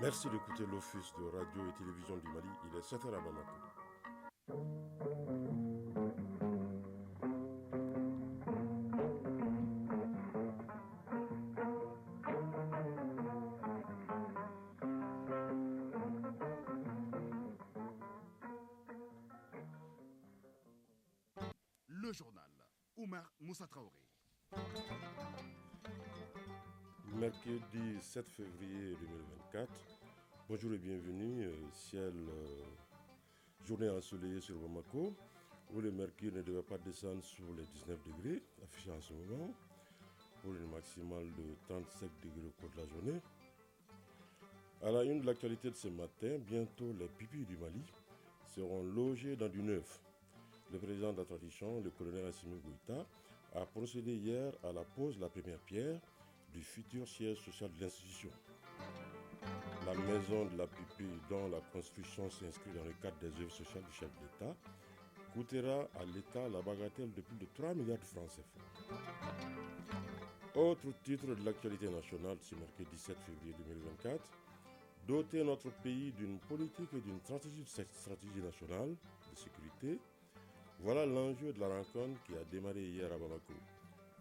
Merci d'écouter l'Office de radio et télévision du Mali. Il est 7h à Bamako. Le journal Oumar Moussa Traoré. Mercredi 7 février 2024. Bonjour et bienvenue. Journée ensoleillée sur Bamako, où le mercure ne devait pas descendre sous les 19 degrés, affiché en ce moment, pour une maximale de 35 degrés au cours de la journée. À la une de l'actualité de ce matin, bientôt les pupilles du Mali seront logés dans du neuf. Le président de la transition, le colonel Assimi Goïta, a procédé hier à la pose de la première pierre du futur siège social de l'institution. La maison de la pupille, dont la construction s'inscrit dans le cadre des œuvres sociales du chef de l'État, coûtera à l'État la bagatelle de plus de 3 milliards de francs CFA. Autre titre de l'actualité nationale ce mercredi 17 février 2024, doter notre pays d'une politique et d'une stratégie nationale de sécurité. Voilà l'enjeu de la rencontre qui a démarré hier à Bamako.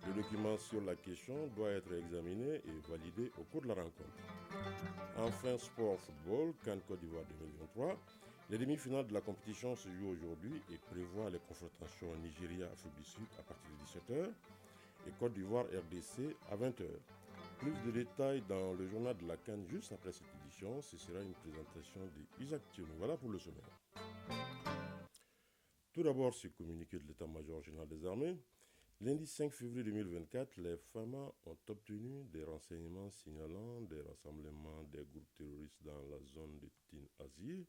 Le document sur la question doit être examiné et validé au cours de la rencontre. Enfin, sport football, CAN Côte d'Ivoire 2023. Les demi-finales de la compétition se jouent aujourd'hui et prévoient les confrontations Nigeria-Afrique du Sud à partir de 17h et Côte d'Ivoire-RDC à 20h. Plus de détails dans le journal de la CAN juste après cette édition. Ce sera une présentation d'Isaac Thionou. Voilà pour le sommaire. Tout d'abord, ce communiqué de l'état-major général des armées. Lundi 5 février 2024, les FAMA ont obtenu des renseignements signalant des rassemblements des groupes terroristes dans la zone de Tin Azir,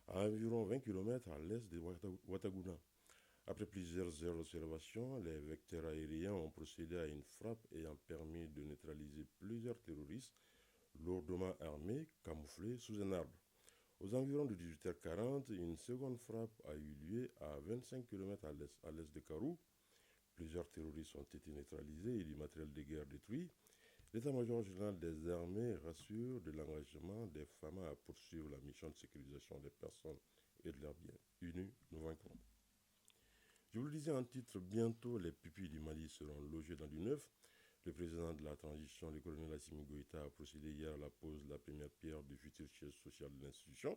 à environ 20 km à l'est de Ouatagouna. Après plusieurs heures d'observation, les vecteurs aériens ont procédé à une frappe ayant permis de neutraliser plusieurs terroristes lourdement armés, camouflés sous un arbre. Aux environs de 18h40, une seconde frappe a eu lieu à 25 km à l'est de Karou. Plusieurs terroristes ont été neutralisés et du matériel de guerre détruit. L'état-major général des armées rassure de l'engagement des FAMA à poursuivre la mission de sécurisation des personnes et de leurs biens. Unis, nous vaincrons. Je vous le disais en titre, bientôt les pupilles du Mali seront logés dans du neuf. Le président de la transition, le colonel Assimi Goïta, a procédé hier à la pose de la première pierre du futur siège social de l'institution.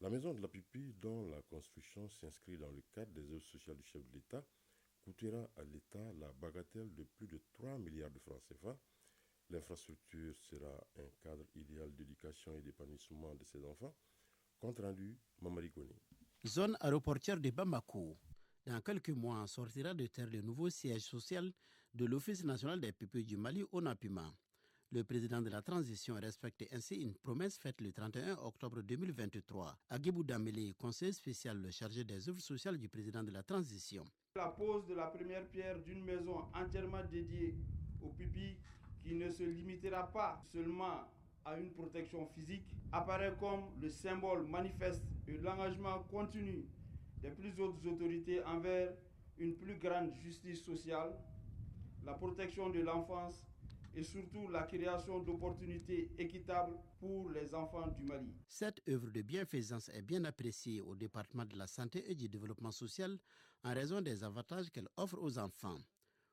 La maison de la pupille, dont la construction s'inscrit dans le cadre des œuvres sociales du chef de l'État, coûtera à l'État la bagatelle de plus de 3 milliards de francs CFA. L'infrastructure sera un cadre idéal d'éducation et d'épanouissement de ses enfants. Compte rendu, Mamadi Koni. Zone aéroportière de Bamako. Dans quelques mois, sortira de terre le nouveau siège social de l'Office national des pupilles du Mali, ONAPIMA. Le président de la transition respecte ainsi une promesse faite le 31 octobre 2023. Agibou Damele, conseiller spécial chargé des œuvres sociales du président de la transition. La pose de la première pierre d'une maison entièrement dédiée aux pupilles qui ne se limitera pas seulement à une protection physique apparaît comme le symbole manifeste de l'engagement continu des plus hautes autorités envers une plus grande justice sociale, la protection de l'enfance et surtout la création d'opportunités équitables pour les enfants du Mali. Cette œuvre de bienfaisance est bien appréciée au département de la santé et du développement social en raison des avantages qu'elle offre aux enfants.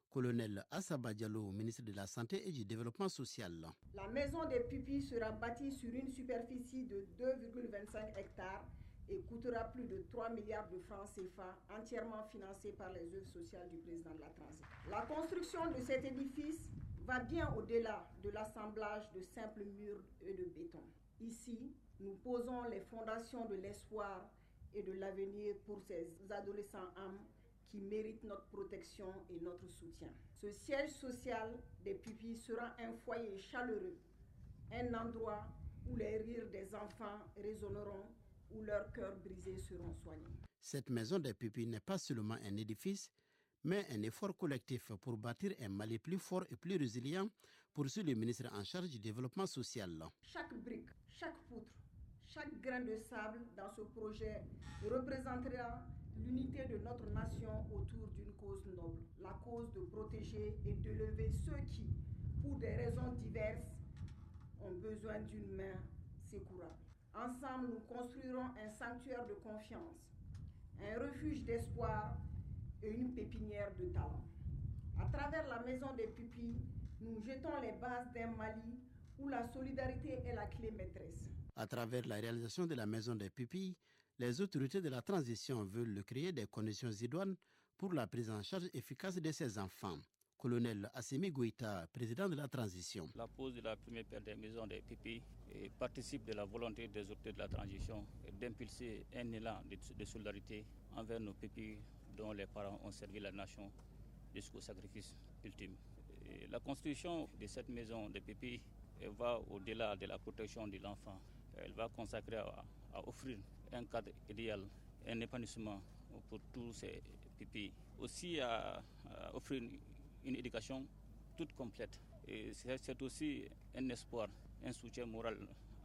Colonel Assaba Diallo, ministre de la Santé et du Développement social. La maison des pupilles sera bâtie sur une superficie de 2,25 hectares et coûtera plus de 3 milliards de francs CFA, entièrement financée par les œuvres sociales du président de la transition. La construction de cet édifice va bien au-delà de l'assemblage de simples murs et de béton. Ici, nous posons les fondations de l'espoir et de l'avenir pour ces adolescents âmes qui méritent notre protection et notre soutien. Ce siège social des pupilles sera un foyer chaleureux, un endroit où les rires des enfants résonneront, où leurs cœurs brisés seront soignés. Cette maison des pupilles n'est pas seulement un édifice, mais un effort collectif pour bâtir un Mali plus fort et plus résilient, poursuit le ministre en charge du développement social. Chaque brique, chaque poutre, chaque grain de sable dans ce projet représentera l'unité de notre nation autour d'une cause noble, la cause de protéger et d'élever ceux qui, pour des raisons diverses, ont besoin d'une main Sekoura. Ensemble, nous construirons un sanctuaire de confiance, un refuge d'espoir et une pépinière de talent. À travers la maison des pupilles, nous jetons les bases d'un Mali où la solidarité est la clé maîtresse. À travers la réalisation de la maison des pupilles, les autorités de la transition veulent créer des conditions idoines pour la prise en charge efficace de ces enfants. Colonel Assimi Goïta, président de la transition. La pose de la première pierre des maisons des pupilles participe de la volonté des autorités de la transition d'impulser un élan de solidarité envers nos pupilles dont les parents ont servi la nation jusqu'au sacrifice ultime. Et la construction de cette maison des pupilles va au-delà de la protection de l'enfant. Elle va consacrer à offrir un cadre idéal, un épanouissement pour tous ces pupilles. Aussi à offrir une éducation toute complète. Et c'est aussi un espoir, un soutien moral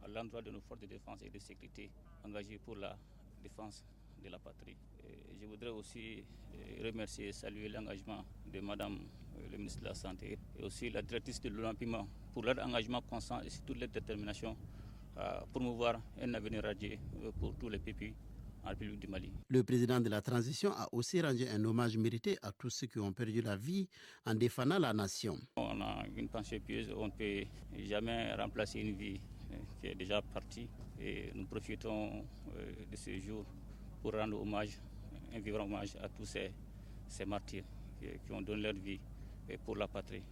à l'endroit de nos forces de défense et de sécurité engagées pour la défense de la patrie. Et je voudrais aussi remercier et saluer l'engagement de Madame le ministre de la Santé et aussi la directrice de l'Olympiquement pour leur engagement constant et surtout leur détermination à promouvoir un avenir radieux pour tous les pupilles en République du Mali. Le président de la transition a aussi rendu un hommage mérité à tous ceux qui ont perdu la vie en défendant la nation. On a une pensée pieuse, on ne peut jamais remplacer une vie qui est déjà partie et nous profitons de ce jour pour rendre hommage, un vivant hommage à tous ces martyrs qui ont donné leur vie pour la patrie.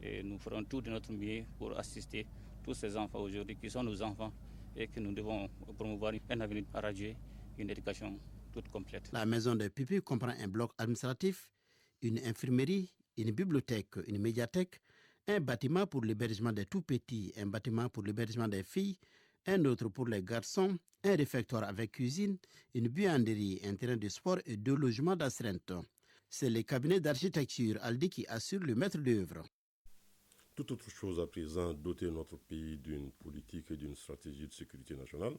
Et nous ferons tout de notre mieux pour assister tous ces enfants aujourd'hui qui sont nos enfants et que nous devons promouvoir un avenir radieux, une éducation toute complète. La maison des pupilles comprend un bloc administratif, une infirmerie, une bibliothèque, une médiathèque, un bâtiment pour l'hébergement des tout-petits, un bâtiment pour l'hébergement des filles, un autre pour les garçons, un réfectoire avec cuisine, une buanderie, un terrain de sport et 2 logements d'astreinte. C'est le cabinet d'architecture Aldi qui assure le maître d'œuvre. Toute autre chose à présent, doter notre pays d'une politique et d'une stratégie de sécurité nationale.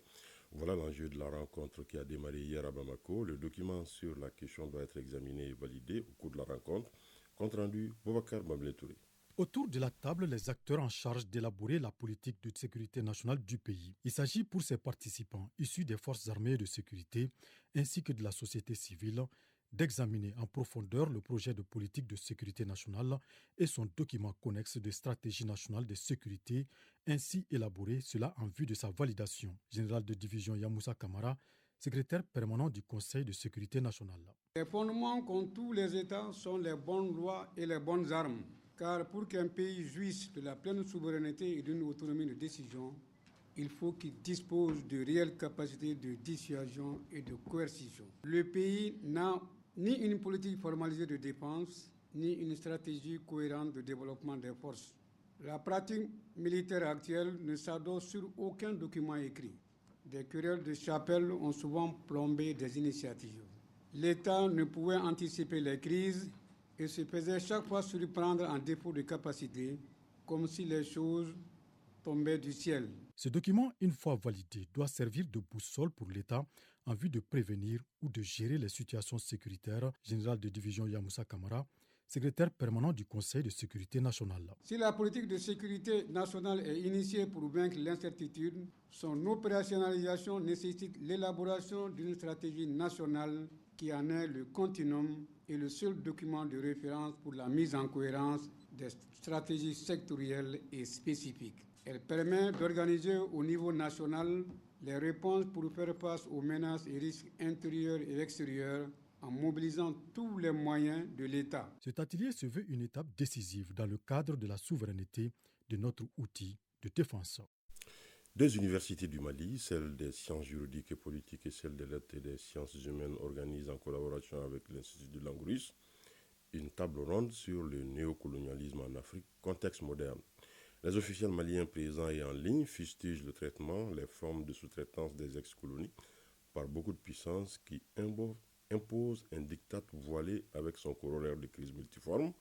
Voilà l'enjeu de la rencontre qui a démarré hier à Bamako. Le document sur la question doit être examiné et validé au cours de la rencontre. Compte rendu, Boubacar Mablé Touré. Autour de la table, les acteurs en charge d'élaborer la politique de sécurité nationale du pays. Il s'agit pour ces participants issus des forces armées de sécurité ainsi que de la société civile d'examiner en profondeur le projet de politique de sécurité nationale et son document connexe de stratégie nationale de sécurité, ainsi élaboré, cela en vue de sa validation. Général de division Yamoussa Kamara, secrétaire permanent du Conseil de sécurité nationale. Les fondements qu'ont tous les États sont les bonnes lois et les bonnes armes. Car pour qu'un pays jouisse de la pleine souveraineté et d'une autonomie de décision, il faut qu'il dispose de réelles capacités de dissuasion et de coercition. Le pays n'a ni une politique formalisée de défense, ni une stratégie cohérente de développement des forces. La pratique militaire actuelle ne s'adosse sur aucun document écrit. Des querelles de chapelle ont souvent plombé des initiatives. L'État ne pouvait anticiper les crises et se faisait chaque fois surprendre en défaut de capacité, comme si les choses tombaient du ciel. Ce document, une fois validé, doit servir de boussole pour l'État en vue de prévenir ou de gérer les situations sécuritaires. Général de division Yamoussa Kamara, secrétaire permanent du Conseil de sécurité nationale. Si la politique de sécurité nationale est initiée pour vaincre l'incertitude, son opérationnalisation nécessite l'élaboration d'une stratégie nationale qui en est le continuum et le seul document de référence pour la mise en cohérence des stratégies sectorielles et spécifiques. Elle permet d'organiser au niveau national les réponses pour faire face aux menaces et risques intérieurs et extérieurs en mobilisant tous les moyens de l'État. Cet atelier se veut une étape décisive dans le cadre de la souveraineté de notre outil de défense. 2 universités du Mali, celle des sciences juridiques et politiques et celle des lettres et des sciences humaines, organisent en collaboration avec l'Institut de langue russe une table ronde sur le néocolonialisme en Afrique, contexte moderne. Les officiels maliens présents et en ligne fustigent le traitement, les formes de sous-traitance des ex-colonies par beaucoup de puissances qui imposent un diktat voilé avec son corollaire de crise multiforme.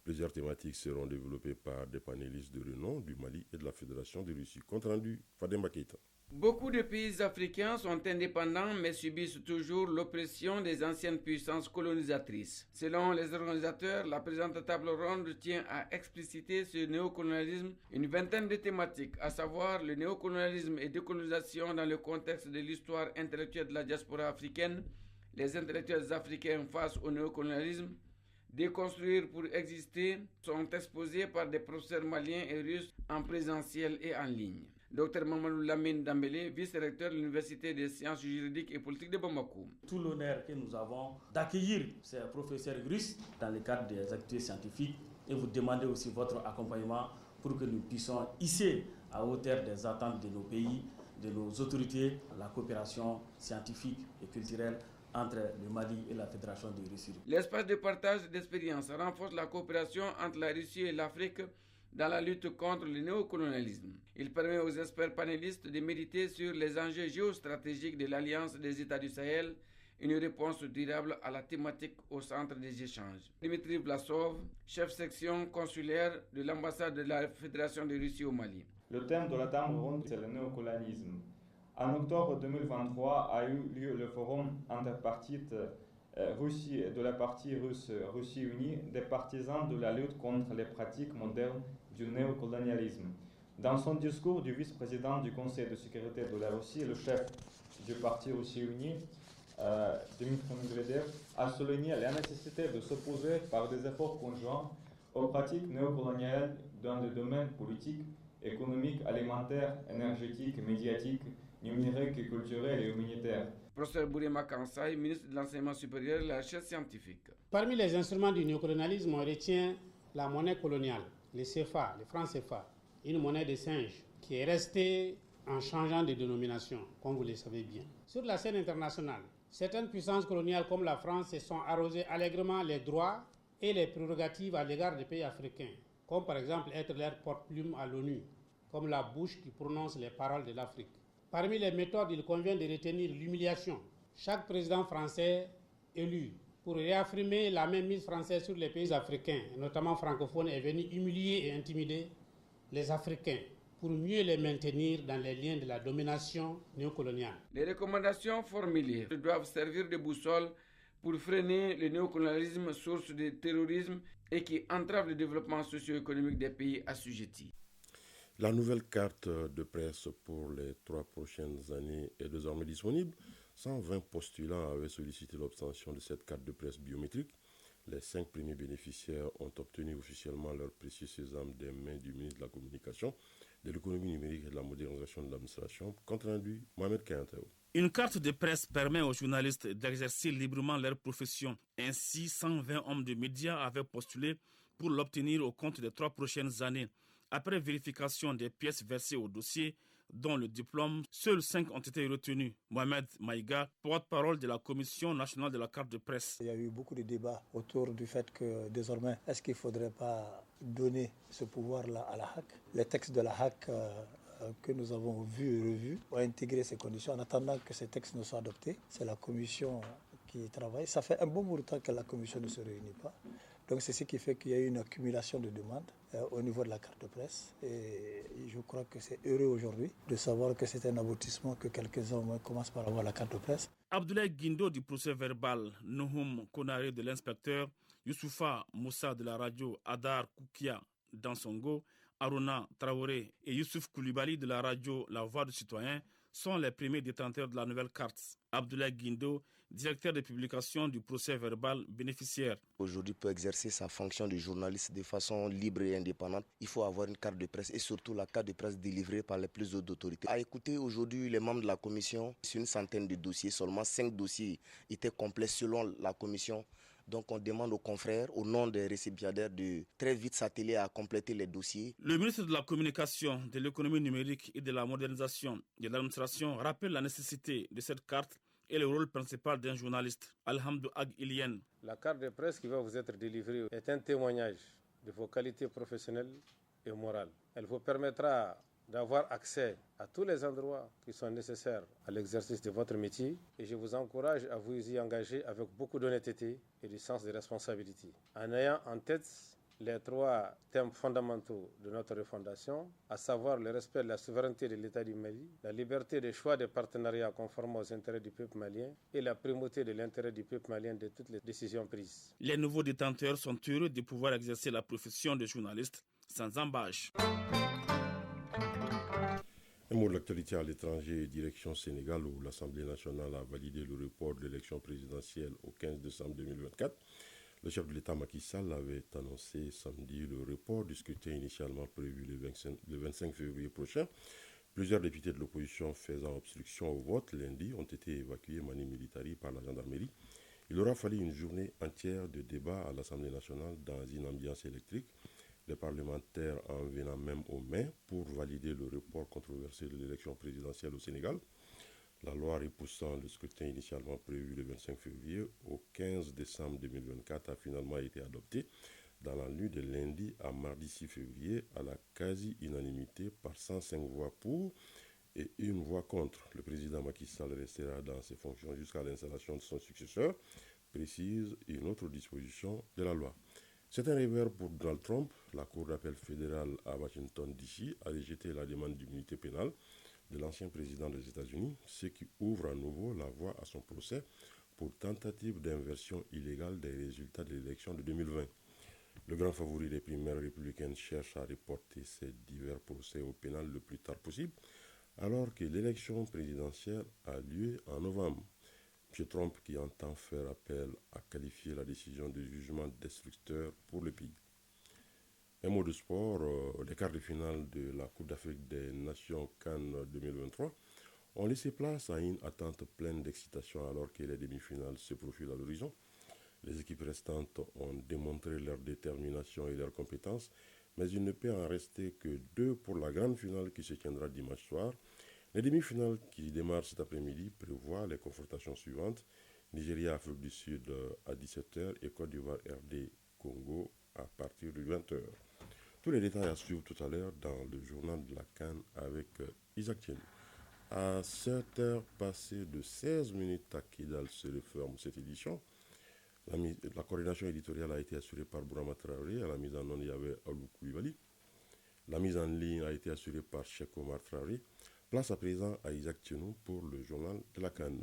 Plusieurs thématiques seront développées par des panélistes de renom du Mali et de la Fédération de Russie. Compte rendu, Fademba Keïta. Beaucoup de pays africains sont indépendants mais subissent toujours l'oppression des anciennes puissances colonisatrices. Selon les organisateurs, la présente table ronde tient à expliciter ce néocolonialisme une vingtaine de thématiques, à savoir le néocolonialisme et décolonisation dans le contexte de l'histoire intellectuelle de la diaspora africaine, les intellectuels africains face au néocolonialisme, déconstruire pour exister, sont exposés par des professeurs maliens et russes en présentiel et en ligne. Dr Mamadou Lamine Dambélé, vice-recteur de l'Université des sciences juridiques et politiques de Bamako. Tout l'honneur que nous avons d'accueillir ces professeurs russes dans le cadre des activités scientifiques et vous demander aussi votre accompagnement pour que nous puissions hisser à hauteur des attentes de nos pays, de nos autorités, la coopération scientifique et culturelle entre le Mali et la Fédération de Russie. L'espace de partage d'expériences renforce la coopération entre la Russie et l'Afrique dans la lutte contre le néocolonialisme. Il permet aux experts panélistes de méditer sur les enjeux géostratégiques de l'Alliance des États du Sahel, une réponse durable à la thématique au centre des échanges. Dimitri Vlasov, chef section consulaire de l'ambassade de la Fédération de Russie au Mali. Le thème de la table ronde, c'est le néocolonialisme. En octobre 2023 a eu lieu le forum interpartite Russie de la partie russe Russie unie des partisans de la lutte contre les pratiques modernes du néocolonialisme. Dans son discours du vice-président du Conseil de sécurité de la Russie, le chef du parti Russie unie, Dmitry Medvedev, a souligné la nécessité de s'opposer par des efforts conjoints aux pratiques néocoloniales dans le domaine politique, économique, alimentaire, énergétique, médiatique, numérique, culturel et humanitaire. Professeur Bourema Kansai, ministre de l'Enseignement supérieur et de la recherche scientifique. Parmi les instruments du néocolonialisme, on retient la monnaie coloniale, les CFA, les francs CFA, une monnaie de singe qui est restée en changeant de dénomination, comme vous le savez bien. Sur la scène internationale, certaines puissances coloniales comme la France se sont arrosées allègrement les droits et les prérogatives à l'égard des pays africains, comme par exemple être leur porte-plume à l'ONU, comme la bouche qui prononce les paroles de l'Afrique. Parmi les méthodes, il convient de retenir l'humiliation. Chaque président français élu, pour réaffirmer la mainmise française sur les pays africains, notamment francophones, est venu humilier et intimider les Africains pour mieux les maintenir dans les liens de la domination néocoloniale. Les recommandations formulées doivent servir de boussole pour freiner le néocolonialisme, source de terrorisme et qui entrave le développement socio-économique des pays assujettis. La nouvelle carte de presse pour les 3 prochaines années est désormais disponible. 120 postulants avaient sollicité l'obtention de cette carte de presse biométrique. Les 5 premiers bénéficiaires ont obtenu officiellement leur précieux sésame des mains du ministre de la Communication, de l'économie numérique et de la modernisation de l'administration. Compte rendu, Mohamed Kayantao. Une carte de presse permet aux journalistes d'exercer librement leur profession. Ainsi, 120 hommes de médias avaient postulé pour l'obtenir au compte des 3 prochaines années. Après vérification des pièces versées au dossier, dont le diplôme, seuls 5 ont été retenus. Mohamed Maïga, porte-parole de la Commission nationale de la carte de presse. Il y a eu beaucoup de débats autour du fait que désormais, est-ce qu'il ne faudrait pas donner ce pouvoir-là à la HAC? Les textes de la HAC que nous avons vus et revus ont intégré ces conditions. En attendant que ces textes ne soient adoptés, c'est la Commission qui travaille. Ça fait un bon bout de temps que la Commission ne se réunit pas. Donc c'est ce qui fait qu'il y a eu une accumulation de demandes au niveau de la carte de presse. Et je crois que c'est heureux aujourd'hui de savoir que c'est un aboutissement, que quelques-uns au moins commencent par avoir la carte de presse. Abdoulaye Guindo du procès verbal, Nouhoum Konaré de l'inspecteur, Youssoufa Moussa de la radio Adar Koukia d'Ansongo, Aruna Traoré et Youssouf Koulibaly de la radio La Voix du Citoyen sont les premiers détenteurs de la nouvelle carte. Abdoulaye Guindo, directeur de publication du procès verbal bénéficiaire. Aujourd'hui, pour exercer sa fonction de journaliste de façon libre et indépendante, il faut avoir une carte de presse et surtout la carte de presse délivrée par les plus hautes autorités. À écouter aujourd'hui les membres de la commission, c'est une centaine de dossiers, seulement 5 dossiers étaient complets selon la commission. Donc on demande aux confrères, au nom des récipiendaires, de très vite s'atteler à compléter les dossiers. Le ministre de la Communication, de l'économie numérique et de la modernisation de l'administration rappelle la nécessité de cette carte et le rôle principal d'un journaliste. Alhamdou Ag Ilien. La carte de presse qui va vous être délivrée est un témoignage de vos qualités professionnelles et morales. Elle vous permettra d'avoir accès à tous les endroits qui sont nécessaires à l'exercice de votre métier et je vous encourage à vous y engager avec beaucoup d'honnêteté et du sens de responsabilité, en ayant en tête les 3 thèmes fondamentaux de notre refondation, à savoir le respect de la souveraineté de l'État du Mali, la liberté de choix des partenariats conformes aux intérêts du peuple malien et la primauté de l'intérêt du peuple malien de toutes les décisions prises. Les nouveaux détenteurs sont heureux de pouvoir exercer la profession de journaliste sans embâche. Un mot de l'actualité à l'étranger, direction Sénégal, où l'Assemblée nationale a validé le report de l'élection présidentielle au 15 décembre 2024. Le chef de l'État Macky Sall avait annoncé samedi le report du scrutin initialement prévu le 25 février prochain. Plusieurs députés de l'opposition faisant obstruction au vote lundi ont été évacués mani militari par la gendarmerie. Il aura fallu une journée entière de débat à l'Assemblée nationale dans une ambiance électrique. Les parlementaires en venant même aux mains pour valider le report controversé de l'élection présidentielle au Sénégal. La loi repoussant le scrutin initialement prévu le 25 février au 15 décembre 2024 a finalement été adoptée dans la nuit de lundi à mardi 6 février à la quasi-unanimité par 105 voix pour et 1 voix contre. Le président Macky Sall restera dans ses fonctions jusqu'à l'installation de son successeur, précise une autre disposition de la loi. C'est un revers pour Donald Trump. La Cour d'appel fédérale à Washington DC a rejeté la demande d'immunité pénale de l'ancien président des États-Unis, ce qui ouvre à nouveau la voie à son procès pour tentative d'inversion illégale des résultats de l'élection de 2020. Le grand favori des primaires républicaines cherche à reporter ces divers procès au pénal le plus tard possible, alors que l'élection présidentielle a lieu en novembre. M. Trump, qui entend faire appel, a qualifié la décision de jugement destructeur pour le pays. Un mot de sport, les quarts de finale de la Coupe d'Afrique des Nations Cannes 2023 ont laissé place à une attente pleine d'excitation alors que les demi-finales se profilent à l'horizon. Les équipes restantes ont démontré leur détermination et leurs compétences, mais il ne peut en rester que 2 pour la grande finale qui se tiendra dimanche soir. Les demi-finales qui démarrent cet après-midi prévoient les confrontations suivantes: Nigeria, Afrique du Sud à 17h et Côte d'Ivoire, RD, Congo à partir de 20h. Tous les détails à suivre tout à l'heure dans le journal de la CAN avec Isaac Thien. À 7h passées de 16 minutes à Kidal se referme cette édition. La coordination éditoriale a été assurée par Bourama Traoré. À la mise en onde, il y avait Alou Koulibaly. La mise en ligne a été assurée par Cheikh Omar Traoré. Place à présent à Isaac Thienou pour le journal de la CAN.